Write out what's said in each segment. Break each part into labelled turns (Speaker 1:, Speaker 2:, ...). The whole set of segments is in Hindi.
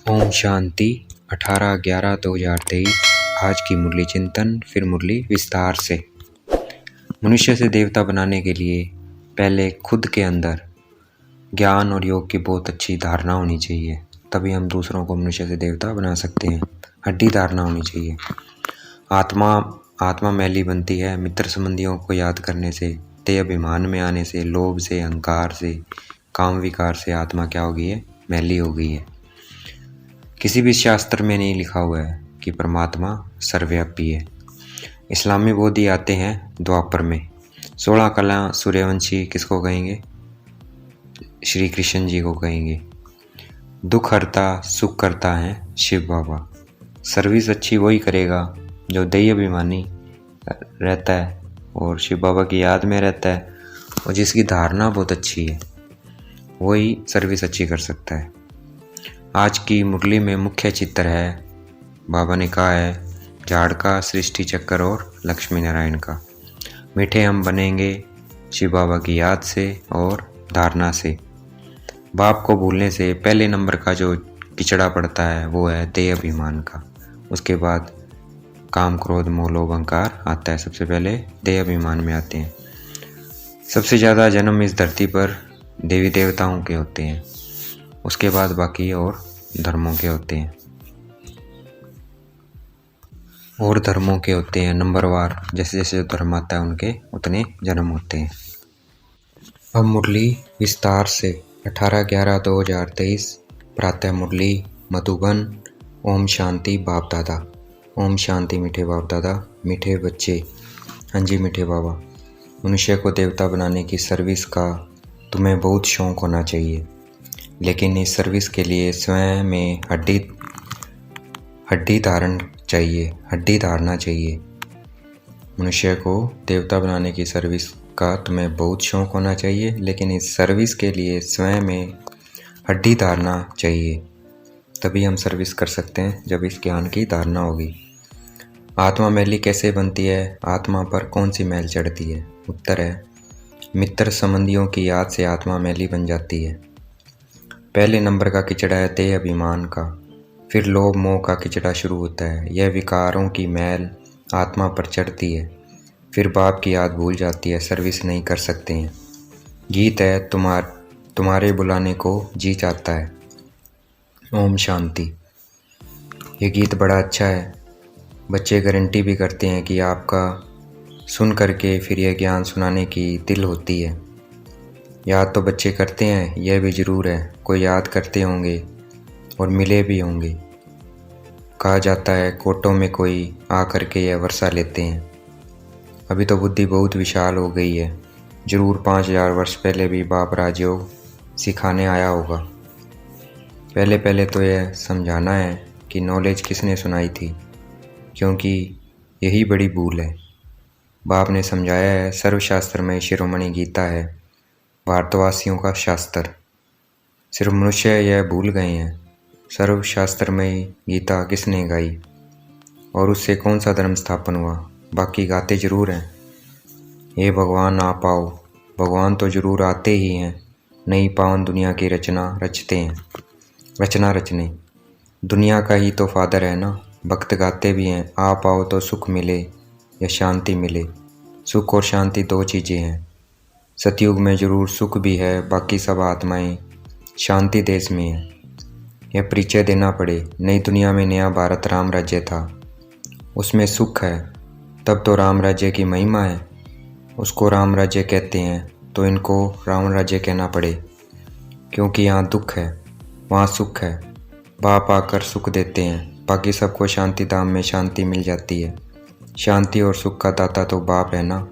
Speaker 1: ओम शांति 18/11/2023। आज की मुरली चिंतन, फिर मुरली विस्तार से। मनुष्य से देवता बनाने के लिए पहले खुद के अंदर ज्ञान और योग की बहुत अच्छी धारणा होनी चाहिए, तभी हम दूसरों को मनुष्य से देवता बना सकते हैं। हड्डी धारणा होनी चाहिए। आत्मा मैली बनती है मित्र संबंधियों को याद करने से, देह अभिमान में आने से, लोभ से, अहंकार से, काम विकार से आत्मा क्या हो गई है? मैली हो गई है। किसी भी शास्त्र में नहीं लिखा हुआ है कि परमात्मा सर्वव्यापी है। इस्लामी बोधी आते हैं द्वापर में। 16 कला सूर्यवंशी किसको कहेंगे? श्री कृष्ण जी को कहेंगे। दुख हरता सुख करता है शिव बाबा। सर्विस अच्छी वही करेगा जो दैय अभिमानी रहता है और शिव बाबा की याद में रहता है, और जिसकी धारणा बहुत अच्छी है वही सर्विस अच्छी कर सकता है। आज की मुरली में मुख्य चित्र है, बाबा ने कहा है, झाड़ का, सृष्टि चक्र और लक्ष्मी नारायण का। मीठे हम बनेंगे शिव बाबा की याद से और धारणा से। बाप को भूलने से पहले नंबर का जो किचड़ा पड़ता है वो है देह अभिमान का। उसके बाद काम क्रोध मोह लोभ अहंकार आता है। सबसे पहले देह अभिमान में आते हैं। सबसे ज़्यादा जन्म इस धरती पर देवी देवताओं के होते हैं, उसके बाद बाकी और धर्मों के होते हैं नंबरवार। जैसे जैसे धर्म आता है उनके उतने जन्म होते हैं। अब मुरली विस्तार से 18/11/2023 प्रातः मुरली मधुबन। ओम शांति बाप दादा। ओम शांति मीठे बाप दादा, मीठे बच्चे। हाँ जी मीठे बाबा, मनुष्य को देवता बनाने की सर्विस का तुम्हें बहुत शौक़ होना चाहिए, लेकिन इस सर्विस के लिए स्वयं में हड्डी धारणा चाहिए। मनुष्य को देवता बनाने की सर्विस का तुम्हें बहुत शौक़ होना चाहिए, लेकिन इस सर्विस के लिए स्वयं में हड्डी धारणा चाहिए। तभी हम सर्विस कर सकते हैं जब इस ज्ञान की धारणा होगी। आत्मा मैली कैसे बनती है? आत्मा पर कौन सी मैल चढ़ती है? उत्तर है, मित्र संबंधियों की याद से आत्मा मैली बन जाती है। पहले नंबर का किचड़ा है देह अभिमान का, फिर लोभ मोह का किचड़ा शुरू होता है। यह विकारों की मैल आत्मा पर चढ़ती है, फिर बाप की याद भूल जाती है, सर्विस नहीं कर सकते हैं। गीत है तुम्हारे बुलाने को जी चाहता है। ओम शांति। ये गीत बड़ा अच्छा है। बच्चे गारंटी भी करते हैं कि आपका सुन करके फिर यह ज्ञान सुनाने की दिल होती है। याद तो बच्चे करते हैं, यह भी ज़रूर है, कोई याद करते होंगे और मिले भी होंगे। कहा जाता है कोटों में कोई आ करके यह वर्षा लेते हैं। अभी तो बुद्धि बहुत विशाल हो गई है, ज़रूर 5000 वर्ष पहले भी बाप राजयोग सिखाने आया होगा। पहले तो यह समझाना है कि नॉलेज किसने सुनाई थी, क्योंकि यही बड़ी भूल है। बाप ने समझाया है सर्वशास्त्र में शिरोमणि गीता है, भारतवासियों का शास्त्र। सिर्फ मनुष्य यह भूल गए हैं, सर्वशास्त्र में गीता किसने गाई और उससे कौन सा धर्म स्थापन हुआ? बाकी गाते ज़रूर हैं, हे भगवान आ पाओ। भगवान तो ज़रूर आते ही हैं, नई पावन दुनिया की रचना रचने। दुनिया का ही तो फादर है ना। भक्त गाते भी हैं, आ पाओ तो सुख मिले या शांति मिले। सुख और शांति दो चीज़ें हैं। सतयुग में ज़रूर सुख भी है, बाकी सब आत्माएं शांति देश में है। यह परिचय देना पड़े। नई दुनिया में नया भारत राम राज्य था, उसमें सुख है, तब तो राम राज्य की महिमा है। उसको राम राज्य कहते हैं तो इनको रावण राज्य कहना पड़े, क्योंकि यहाँ दुख है वहाँ सुख है। बाप आकर सुख देते हैं, बाकी सबको शांति धाम में शांति मिल जाती है। शांति और सुख का दाता तो बाप है ना।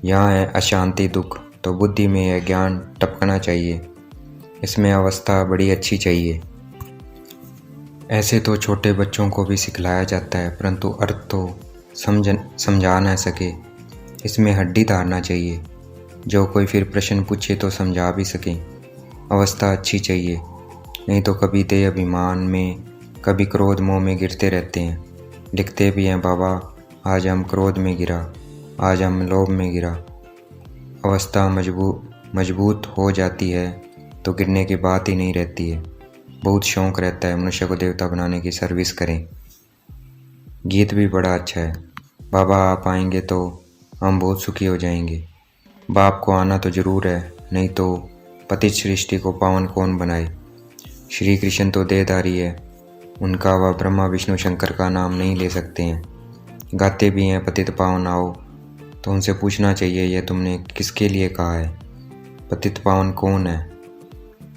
Speaker 1: यहाँ है अशांति दुख, तो बुद्धि में यह ज्ञान टपकना चाहिए। इसमें अवस्था बड़ी अच्छी चाहिए। ऐसे तो छोटे बच्चों को भी सिखलाया जाता है, परंतु अर्थ तो समझा न सके। इसमें हड्डी धारना चाहिए, जो कोई फिर प्रश्न पूछे तो समझा भी सके। अवस्था अच्छी चाहिए, नहीं तो कभी देह अभिमान में, कभी क्रोध मोह में गिरते रहते हैं। लिखते भी हैं बाबा, आज हम क्रोध में गिरा, आज हम लोभ में गिरा। अवस्था मजबूत हो जाती है तो गिरने की बात ही नहीं रहती है। बहुत शौक़ रहता है मनुष्य को देवता बनाने की, सर्विस करें। गीत भी बड़ा अच्छा है, बाबा आप आएंगे तो हम बहुत सुखी हो जाएंगे। बाप को आना तो ज़रूर है, नहीं तो पतित सृष्टि को पावन कौन बनाए। श्री कृष्ण तो देहधारी है, उनका वह ब्रह्मा विष्णु शंकर का नाम नहीं ले सकते हैं। गाते भी हैं पतित पावन आओ, तो उनसे पूछना चाहिए यह तुमने किसके लिए कहा है, पतित पावन कौन है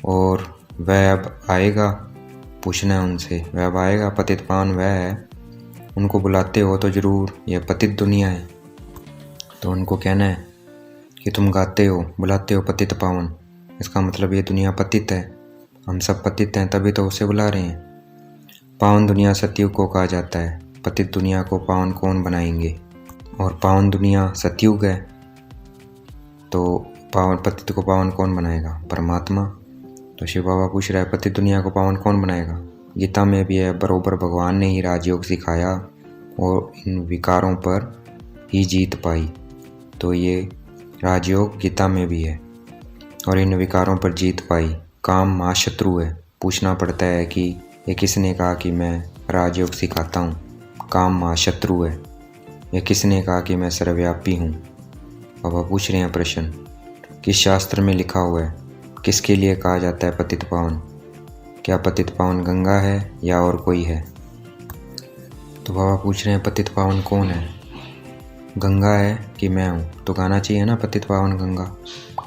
Speaker 1: और वह अब आएगा। पूछना है उनसे, वह अब आएगा, पतित पावन वह है। उनको बुलाते हो तो ज़रूर, यह पतित दुनिया है। तो उनको कहना है कि तुम गाते हो बुलाते हो पतित पावन, इसका मतलब ये दुनिया पतित है, हम सब पतित हैं, तभी तो उसे बुला रहे हैं। पावन दुनिया सतयुग को कहा जाता है, पतित दुनिया को पावन कौन बनाएंगे। और पावन दुनिया सतयुग है, तो पावन पतित को पावन कौन बनाएगा, परमात्मा। तो शिव बाबा पूछ रहा है पतित दुनिया को पावन कौन बनाएगा। गीता में भी है, बरोबर भगवान ने ही राजयोग सिखाया और इन विकारों पर ही जीत पाई। तो ये राजयोग गीता में भी है और इन विकारों पर जीत पाई। काम महाशत्रु है, पूछना पड़ता है कि ये किसने कहा कि मैं राजयोग सिखाता हूँ। काम महाशत्रु है, यह किसने कहा कि मैं सर्वव्यापी हूँ। बाबा पूछ रहे हैं प्रश्न, किस शास्त्र में लिखा हुआ है, किसके लिए कहा जाता है पतित पावन। क्या पतित पावन गंगा है या और कोई है। तो बाबा पूछ रहे हैं पतित पावन कौन है, गंगा है कि मैं हूँ। तो गाना चाहिए ना पतित पावन गंगा,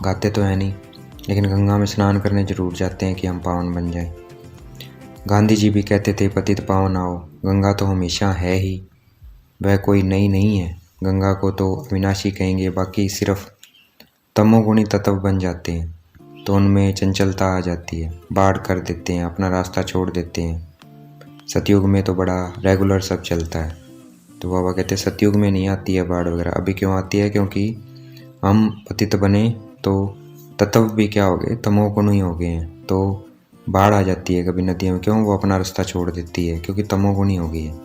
Speaker 1: गाते तो है नहीं, लेकिन गंगा में स्नान करने जरूर जाते हैं कि हम पावन बन जाएं। गांधी जी भी कहते थे पतित पावन आओ, गंगा तो हमेशा है ही, वह कोई नई नहीं है। गंगा को तो अविनाशी कहेंगे, बाकी सिर्फ तमोगुणी तत्व बन जाते हैं तो उनमें चंचलता आ जाती है, बाढ़ कर देते हैं, अपना रास्ता छोड़ देते हैं। सतयुग में तो बड़ा रेगुलर सब चलता है। तो बाबा कहते हैं सतयुग में नहीं आती है बाढ़ वगैरह। अभी क्यों आती है, क्योंकि हम पतित बने तो तत्व भी क्या हो गए, तमोगुणी हो गए हैं, तो बाढ़ आ जाती है कभी नदियों में। क्यों, वो अपना रास्ता छोड़ देती है, क्योंकि तमोगुणी हो गई है।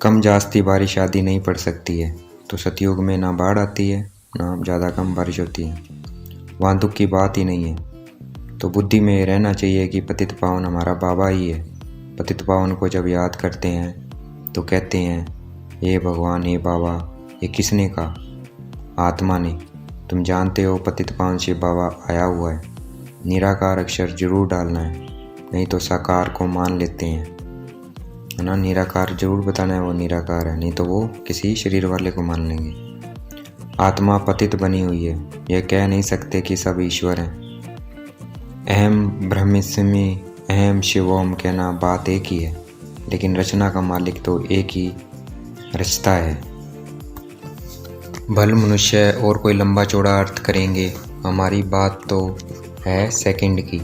Speaker 1: कम जास्ती बारिश आदि नहीं पड़ सकती है, तो सतयुग में ना बाढ़ आती है ना ज़्यादा कम बारिश होती है, वहाँ दुख की बात ही नहीं है। तो बुद्धि में रहना चाहिए कि पतित पावन हमारा बाबा ही है। पतित पावन को जब याद करते हैं तो कहते हैं हे भगवान, हे बाबा। ये किसने कहा, आत्मा ने। तुम जानते हो पतित पावन शिव बाबा आया हुआ है। निराकार अक्षर जरूर डालना है, नहीं तो साकार को मान लेते हैं, है ना। निराकार जरूर बताना है वो निराकार है, नहीं तो वो किसी शरीर वाले को मान लेंगे। आत्मा पतित बनी हुई है, यह कह नहीं सकते कि सब ईश्वर हैं। अहम ब्रह्मस्मि अहम शिवोम कहना बात एक ही है, लेकिन रचना का मालिक तो एक ही रचता है। भल मनुष्य और कोई लंबा चौड़ा अर्थ करेंगे, हमारी बात तो है सेकंड की।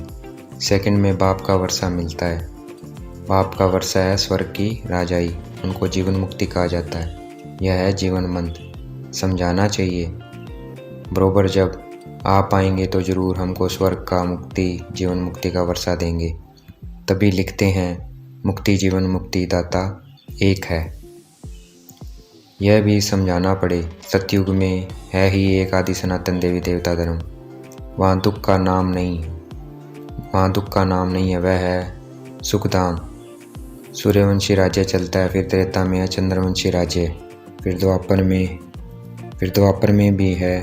Speaker 1: सेकंड में बाप का वर्षा मिलता है। बाप का वर्षा है स्वर्ग की राजाई, उनको जीवन मुक्ति कहा जाता है। यह है जीवन मंत्र, समझाना चाहिए। बरोबर जब आप आएंगे तो ज़रूर हमको स्वर्ग का मुक्ति जीवन मुक्ति का वर्षा देंगे। तभी लिखते हैं मुक्ति जीवन मुक्ति दाता एक है। यह भी समझाना पड़े, सतयुग में है ही एक आदि सनातन देवी देवता धर्म। वहाँ दुख का नाम नहीं है, वहाँ दुख का नाम नहीं है, वह है सुखधाम। सूर्यवंशी राज्य चलता है, फिर त्रेता में है चंद्रवंशी राज्य, फिर द्वापर में भी है,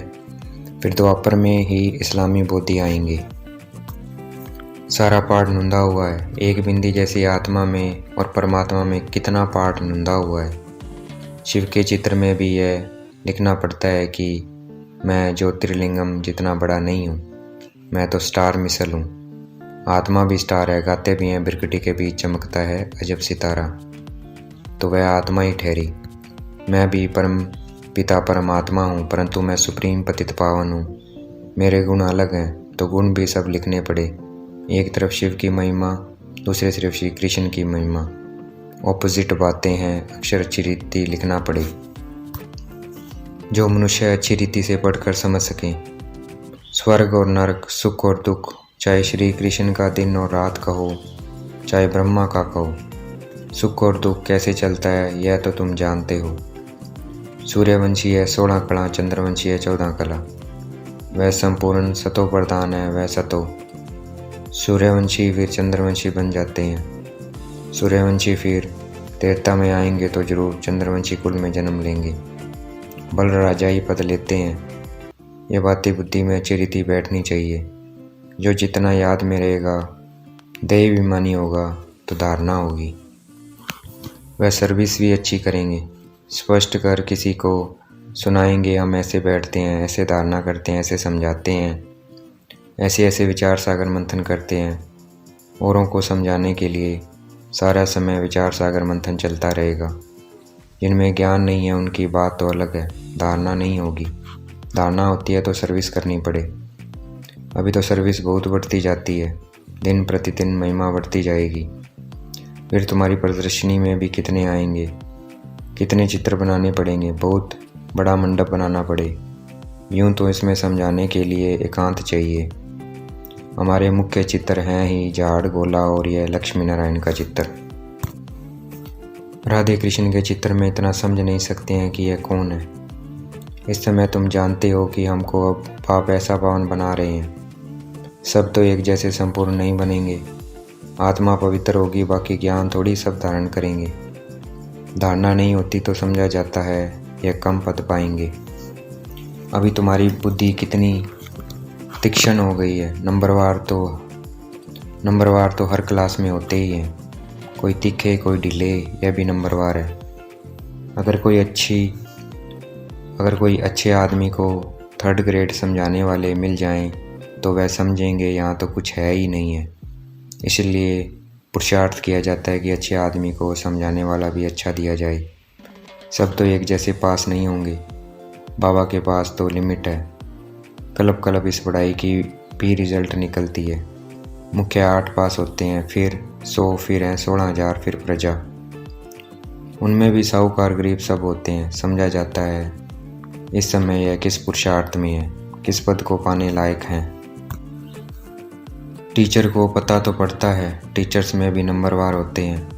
Speaker 1: फिर द्वापर में ही इस्लामी बौद्धि आएंगे। सारा पाठ नुंदा हुआ है, एक बिंदी जैसी आत्मा में और परमात्मा में कितना पाठ नुंदा हुआ है। शिव के चित्र में भी यह लिखना पड़ता है कि मैं ज्योतिर्लिंगम जितना बड़ा नहीं हूँ, मैं तो स्टार मिसल हूँ। आत्मा भी स्टार है, गाते भी हैं बिरकटी के बीच चमकता है अजब सितारा, तो वह आत्मा ही ठहरी। मैं भी परम पिता परमात्मा हूँ, परंतु मैं सुप्रीम पतित पावन हूँ। मेरे गुण अलग हैं, तो गुण भी सब लिखने पड़े। एक तरफ शिव की महिमा, दूसरी तरफ श्री कृष्ण की महिमा, ऑपोजिट बातें हैं, अक्षर अच्छी रीति लिखना पड़े, जो मनुष्य अच्छी रीति से पढ़कर समझ सकें। स्वर्ग और नरक, सुख और दुख, चाहे श्री कृष्ण का दिन और रात कहो, चाहे ब्रह्मा का कहो, सुख और दुख कैसे चलता है यह तो तुम जानते हो। सूर्यवंशी है 16 कला, चंद्रवंशी है 14 कला, वह संपूर्ण सतो प्रधान है, वह सतो सूर्यवंशी फिर चंद्रवंशी बन जाते हैं। सूर्यवंशी फिर त्रेता में आएंगे तो जरूर चंद्रवंशी कुल में जन्म लेंगे, बल राजाई पद लेते हैं। ये बातें बुद्धि में अच्छी रीति बैठनी चाहिए। जो जितना याद में रहेगा, देह विमानी होगा तो धारणा होगी। वह सर्विस भी अच्छी करेंगे। स्पष्ट कर किसी को सुनाएंगे, हम ऐसे बैठते हैं, ऐसे धारणा करते हैं, ऐसे समझाते हैं, ऐसे ऐसे विचार सागर मंथन करते हैं। औरों को समझाने के लिए सारा समय विचार सागर मंथन चलता रहेगा। जिनमें ज्ञान नहीं है उनकी बात तो अलग है, धारणा नहीं होगी। धारणा होती है तो सर्विस करनी पड़े। अभी तो सर्विस बहुत बढ़ती जाती है, दिन प्रतिदिन महिमा बढ़ती जाएगी। फिर तुम्हारी प्रदर्शनी में भी कितने आएंगे, कितने चित्र बनाने पड़ेंगे, बहुत बड़ा मंडप बनाना पड़े। यूं तो इसमें समझाने के लिए एकांत चाहिए। हमारे मुख्य चित्र हैं ही झाड़, गोला और यह लक्ष्मी नारायण का चित्र। राधे कृष्ण के चित्र में इतना समझ नहीं सकते हैं कि यह कौन है। इस समय तुम जानते हो कि हमको अब पाप ऐसा पावन बना रहे हैं। सब तो एक जैसे संपूर्ण नहीं बनेंगे। आत्मा पवित्र होगी, बाकी ज्ञान थोड़ी सब धारण करेंगे। धारणा नहीं होती तो समझा जाता है यह कम पद पाएंगे। अभी तुम्हारी बुद्धि कितनी तीक्ष्ण हो गई है। नंबरवार तो हर क्लास में होते ही हैं, कोई तीखे कोई ढीले, यह भी नंबरवार है। अगर कोई अच्छे आदमी को थर्ड ग्रेड समझाने वाले मिल जाएं तो वह समझेंगे यहाँ तो कुछ है ही नहीं है। इसलिए पुरुषार्थ किया जाता है कि अच्छे आदमी को समझाने वाला भी अच्छा दिया जाए। सब तो एक जैसे पास नहीं होंगे। बाबा के पास तो लिमिट है। क्लब इस पढ़ाई की भी रिजल्ट निकलती है। मुख्य 8 पास होते हैं, फिर 100, फिर हैं 16,000, फिर प्रजा। उनमें भी साहूकार गरीब सब होते हैं। समझा जाता है इस समय यह किस पुरुषार्थ में है, किस पद को पाने लायक हैं। टीचर को पता तो पड़ता है, टीचर्स में भी नंबरवार होते हैं।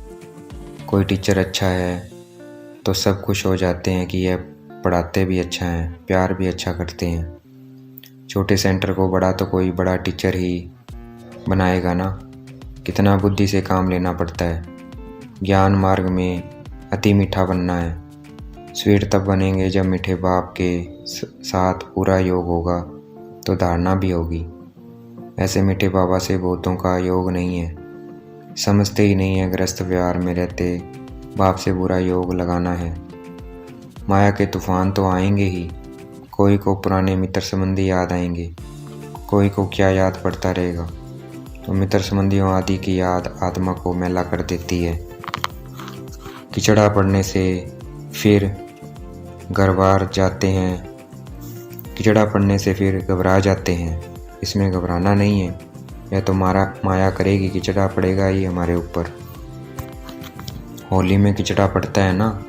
Speaker 1: कोई टीचर अच्छा है तो सब खुश हो जाते हैं कि यह पढ़ाते भी अच्छा हैं, प्यार भी अच्छा करते हैं। छोटे सेंटर को बड़ा तो कोई बड़ा टीचर ही बनाएगा ना। कितना बुद्धि से काम लेना पड़ता है। ज्ञान मार्ग में अति मीठा बनना है। स्वीट तब बनेंगे जब मीठे बाप के साथ पूरा योग होगा तो धारणा भी होगी। ऐसे मीठे बाबा से बहुतों का योग नहीं है, समझते ही नहीं है। ग्रस्त व्यवहार में रहते बाप से बुरा योग लगाना है। माया के तूफान तो आएंगे ही। कोई को पुराने मित्र संबंधी याद आएंगे, कोई को क्या याद पड़ता रहेगा। तो मित्र संबंधियों आदि की याद आत्मा को मैला कर देती है। किचड़ा पड़ने से फिर घबरा जाते हैं। इसमें घबराना नहीं है, यह तो माया करेगी, किचड़ा पड़ेगा ही हमारे ऊपर। होली में किचड़ा पड़ता है ना।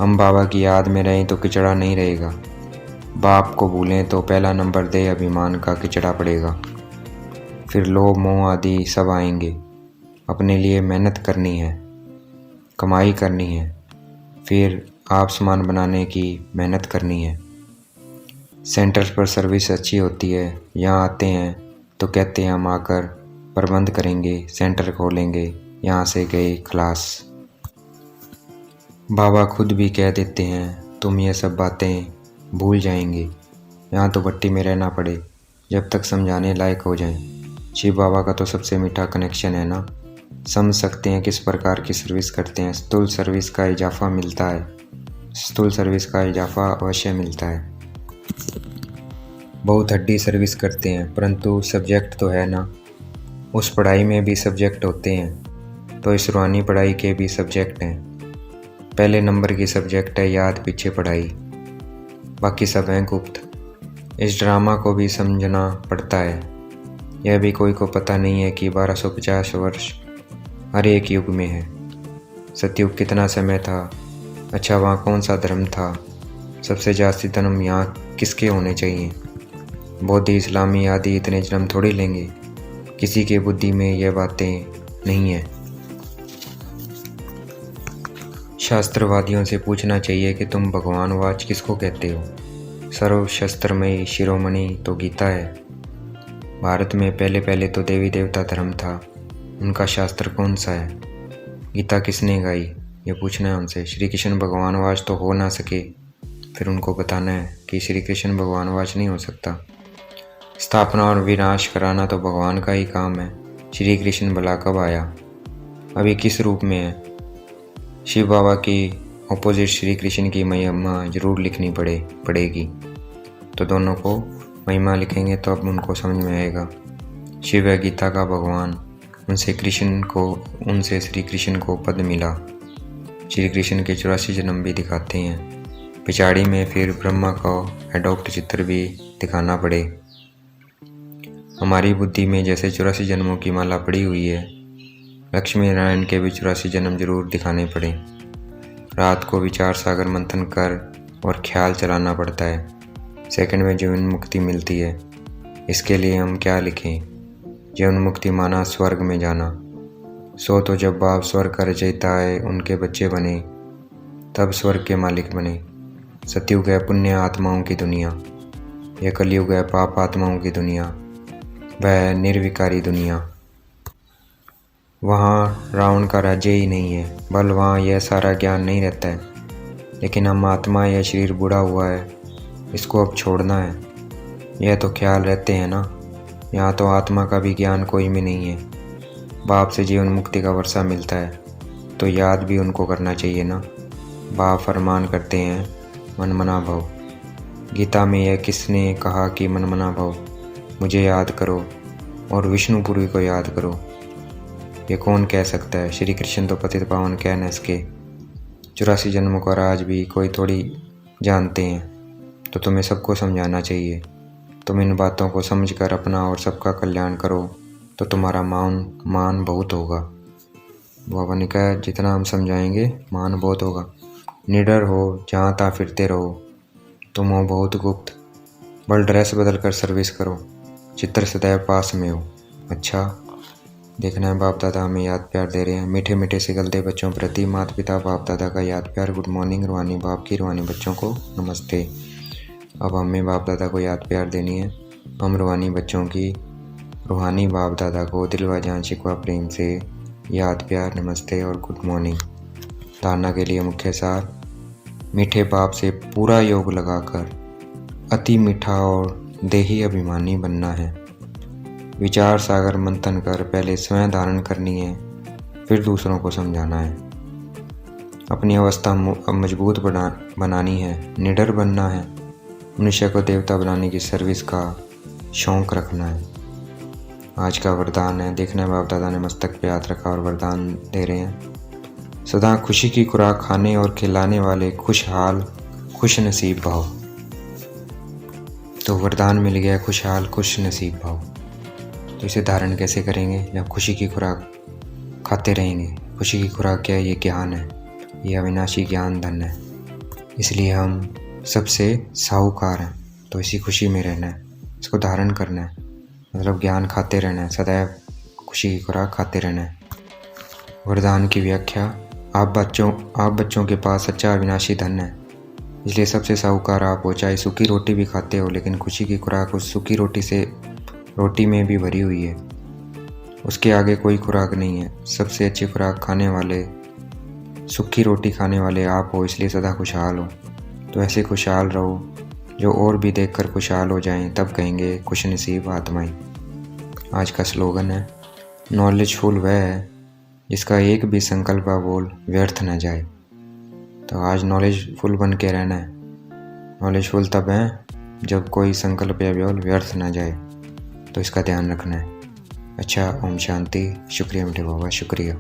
Speaker 1: हम बाबा की याद में रहें तो किचड़ा नहीं रहेगा। बाप को भूलें तो पहला नंबर दे अभिमान का किचड़ा पड़ेगा। फिर लोभ मोह आदि सब आएंगे। अपने लिए मेहनत करनी है, कमाई करनी है, फिर आप सामान बनाने की मेहनत करनी है। सेंटर्स पर सर्विस अच्छी होती है। यहाँ आते हैं तो कहते हैं हम आकर प्रबंध करेंगे, सेंटर खोलेंगे, यहाँ से गए खलास। बाबा खुद भी कह देते हैं तुम ये सब बातें भूल जाएंगे। यहाँ तो भट्टी में रहना पड़े जब तक समझाने लायक हो जाएं। शिव बाबा का तो सबसे मीठा कनेक्शन है ना। समझ सकते हैं किस प्रकार की सर्विस करते हैं। स्थूल सर्विस का इजाफा अवश्य मिलता है। बहुत हड्डी सर्विस करते हैं, परंतु सब्जेक्ट तो है ना। उस पढ़ाई में भी सब्जेक्ट होते हैं, तो इस रूहानी पढ़ाई के भी सब्जेक्ट हैं। पहले नंबर की सब्जेक्ट है याद, पीछे पढ़ाई, बाकी सब हैं गुप्त। इस ड्रामा को भी समझना पड़ता है। यह भी कोई को पता नहीं है कि 1250 वर्ष हर एक युग में है। सतयुग कितना समय था, अच्छा वहाँ कौन सा धर्म था, सबसे जास्ती धर्म यहाँ किसके होने चाहिए। बौद्ध इस्लामी आदि इतने जन्म थोड़ी लेंगे। किसी के बुद्धि में यह बातें नहीं है। शास्त्रवादियों से पूछना चाहिए कि तुम भगवानवाच किसको कहते हो। सर्वशस्त्रमयी शिरोमणि तो गीता है। भारत में पहले पहले तो देवी देवता धर्म था, उनका शास्त्र कौन सा है? गीता किसने गाई? ये पूछना है उनसे। श्री कृष्ण भगवानवाच तो हो ना सके, फिर उनको बताना है कि श्री कृष्ण भगवानवाच नहीं हो सकता। स्थापना और विनाश कराना तो भगवान का ही काम है। श्री कृष्ण भला कब आया? अभी किस रूप में है? शिव बाबा की ऑपोजिट श्री कृष्ण की महिमा जरूर लिखनी पड़ेगी। तो दोनों को महिमा लिखेंगे तो अब उनको समझ में आएगा। शिव है गीता का भगवान, उनसे श्री कृष्ण को पद मिला। श्री कृष्ण के 84 जन्म भी दिखाते हैं। पिछाड़ी में फिर ब्रह्मा का एडॉप्ट चित्र भी दिखाना पड़े। हमारी बुद्धि में जैसे 84 जन्मों की माला पड़ी हुई है, लक्ष्मी नारायण के भी 84 जन्म जरूर दिखाने पड़े। रात को विचार सागर मंथन कर और ख्याल चलाना पड़ता है, सेकंड में जीवन मुक्ति मिलती है। इसके लिए हम क्या लिखें? जीवन मुक्ति माना स्वर्ग में जाना। सो तो जब बाप स्वर्ग का रचयिता है, उनके बच्चे बने, तब स्वर्ग के मालिक बने। सतयुग है पुण्य आत्माओं की दुनिया, यह कलयुग है पाप आत्माओं की दुनिया, वह है निर्विकारी दुनिया। वहाँ रावण का राज्य ही नहीं है, बल वहाँ यह सारा ज्ञान नहीं रहता है। लेकिन हम आत्मा, यह शरीर बूढ़ा हुआ है, इसको अब छोड़ना है। यह तो ख्याल रहते हैं ना। यहाँ तो आत्मा का भी ज्ञान कोई में नहीं है। बाप से जीवन मुक्ति का वर्षा मिलता है, तो याद भी उनको करना चाहिए ना। बाप फरमान करते हैं मनमना भव। गीता में यह किसने कहा कि मनमना भव? मुझे याद करो और विष्णुपुरी को याद करो। ये कौन कह सकता है? श्री कृष्ण तो पतित पावन कह न सके। 84 जन्मों का राज भी कोई थोड़ी जानते हैं, तो तुम्हें सबको समझाना चाहिए। तुम इन बातों को समझकर अपना और सबका कल्याण करो तो तुम्हारा मान बहुत होगा। बाबा ने कहा जितना हम समझाएंगे मान बहुत होगा। निडर हो, जहाँ तहाँ फिरते रहो, तुम हो बहुत गुप्त। बल ड्रेस बदल कर सर्विस करो, चित्र सदैव पास में हो। अच्छा देखना है बाप दादा हमें याद प्यार दे रहे हैं। मीठे मीठे से गलते बच्चों प्रति माता पिता बाप दादा का याद प्यार। गुड मॉर्निंग रूहानी बाप की, रूहानी बच्चों को नमस्ते। अब हमें बाप दादा को याद प्यार देनी है। हम रूहानी बच्चों की रूहानी बाप दादा को दिल व जान शिकवा प्रेम से याद प्यार, नमस्ते और गुड मॉर्निंग। धारणा के लिए मुख्य सार: मीठे बाप से पूरा योग लगाकर अति मीठा और देही अभिमानी बनना है। विचार सागर मंथन कर पहले स्वयं धारण करनी है, फिर दूसरों को समझाना है। अपनी अवस्था मजबूत बनानी है, निडर बनना है। मनुष्य को देवता बनाने की सर्विस का शौक रखना है। आज का वरदान है, देखना है बाप दादा ने मस्तक पे हाथ रखा और वरदान दे रहे हैं। सदा खुशी की खुराक खाने और खिलाने वाले खुशहाल खुश नसीब भाव। तो वरदान मिल गया खुशहाल खुश नसीब भाव। तो इसे धारण कैसे करेंगे? जब खुशी की खुराक खाते रहेंगे। खुशी की खुराक क्या है? ये ज्ञान है, ये अविनाशी ज्ञान धन है। इसलिए हम सबसे साहूकार हैं, तो इसी खुशी में रहना है, इसको धारण करना है। मतलब ज्ञान खाते रहना है, सदैव खुशी की खुराक खाते रहना है। वरदान की व्याख्या: आप बच्चों के पास सच्चा अविनाशी धन है, इसलिए सबसे साहूकार आप हो। चाहे सूखी रोटी भी खाते हो, लेकिन खुशी की खुराक उस सूखी रोटी में भी भरी हुई है। उसके आगे कोई खुराक नहीं है। सबसे अच्छी खुराक खाने वाले, सूखी रोटी खाने वाले आप हो, इसलिए सदा खुशहाल हो। तो ऐसे खुशहाल रहो जो और भी देखकर खुशहाल हो जाएं, तब कहेंगे खुश नसीब आत्माएं। आज का स्लोगन है: नॉलेजफुल वह है जिसका एक भी संकल्प व बोल व्यर्थ न जाए। तो आज नॉलेजफुल बन के रहना है। नॉलेजफुल तब है जब कोई संकल्प या बोल व्यर्थ न जाए, तो इसका ध्यान रखना है। अच्छा, ओम शांति। शुक्रिया मीठे बाबा, शुक्रिया।